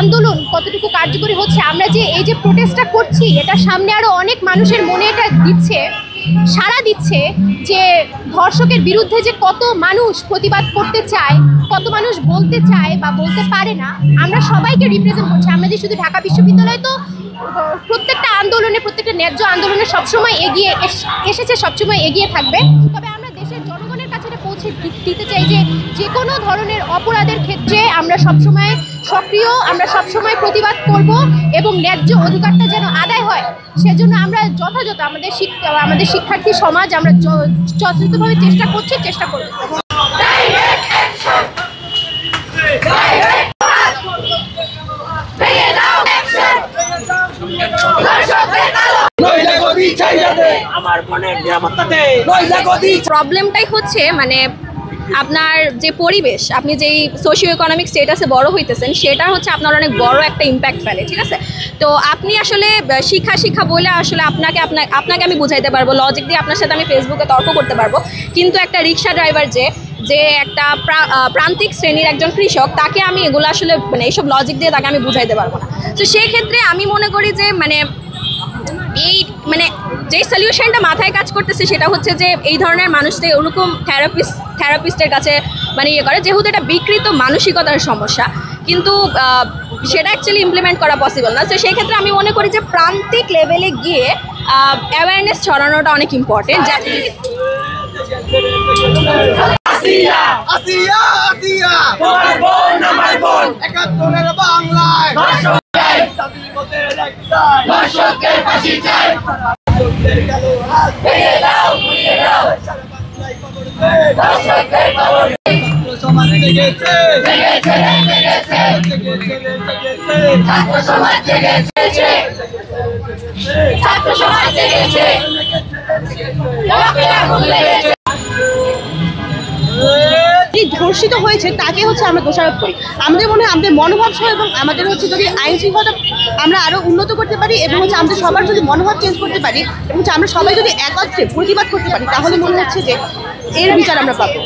আন্দোলন কতটুকু কার্যকরী হচ্ছে, আমরা যে এই যে প্রোটেস্টটা করছি এটা সামনে আরো অনেক মানুষের মনে এটা দিচ্ছে, সাড়া দিচ্ছে যে ধর্ষকের বিরুদ্ধে যে কত মানুষ প্রতিবাদ করতে চায়, কত মানুষ বলতে চায় বা বলতে পারে না, আমরা সবাইকে রিপ্রেজেন্ট করছি। আমরা যে শুধু ঢাকা বিশ্ববিদ্যালয় তো প্রত্যেকটা আন্দোলনে, প্রত্যেকটা ন্যায্য আন্দোলনে সবসময় এগিয়ে এসেছে, সবসময় এগিয়ে থাকবে। তবে আমরা দেশের জনগণের কাছে পৌঁছে দিতে চাই যে যে কোনো ধরনের অপরাধের ক্ষেত্রে আমরা সবসময় সক্রিয়, আমরা সবসময় প্রতিবাদ করব এবং ন্যায্য অধিকারটা যেন আদায় হয় সেজন্য আমরা যথাযথ আমাদের শিক্ষার্থী সমাজ আমরা যথাযথভাবে চেষ্টা করব। প্রবলেমটাই হচ্ছে মানে আপনার যে পরিবেশ, আপনি যেই সোশিও ইকোনমিক স্টেটাসে বড় হইতেছেন সেটা হচ্ছে আপনার অনেক বড় একটা ইম্প্যাক্ট ফেলে, ঠিক আছে? তো আপনি আসলে শিক্ষা বলে আসলে আপনাকে আমি বুঝাইতে পারবো, লজিক দিয়ে আপনার সাথে আমি ফেসবুকে তর্ক করতে পারবো, কিন্তু একটা রিক্সা ড্রাইভার যে একটা প্রান্তিক শ্রেণীর একজন কৃষক, তাকে আমি এগুলো আসলে মানে এইসব লজিক দিয়ে তাকে আমি বুঝাইতে পারবো না। তো সেই ক্ষেত্রে আমি মনে করি যে মানে যেই সলিউশনটা মাথায় কাজ করতেছে সেটা হচ্ছে যে এই ধরনের মানুষদের ওরকম থেরাপিস্টের কাছে মানে ইয়ে করে, যেহেতু এটা বিকৃত মানসিকতার সমস্যা, কিন্তু সেটা অ্যাকচুয়ালি ইমপ্লিমেন্ট করা পসিবল না। তো সেই ক্ষেত্রে আমি মনে করি যে প্রান্তিক লেভেলে গিয়ে অ্যাওয়ারনেস ছড়ানোটা অনেক ইম্পর্টেন্ট। ধর্ষিত হয়েছে তাকে হচ্ছে আমরা দোষারোপ করি। আমাদের মনে হয় আমাদের মনোভাব সহ এবং আমাদের হচ্ছে যদি আইন শৃঙ্খলা আমরা আরো উন্নত করতে পারি এবং হচ্ছে আমাদের সবার যদি মনোভাব চেঞ্জ করতে পারি এবং আমরা সবাই যদি একত্রে প্রতিবাদ করতে পারি তাহলে মনে হচ্ছে যে এর বিচার আমরা পাবো।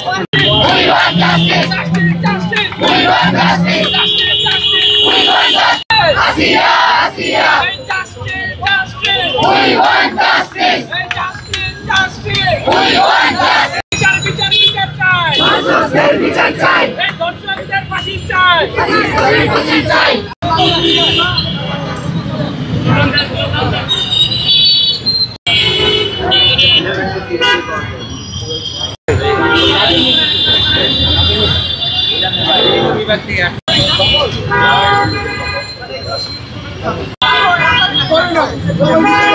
Corona.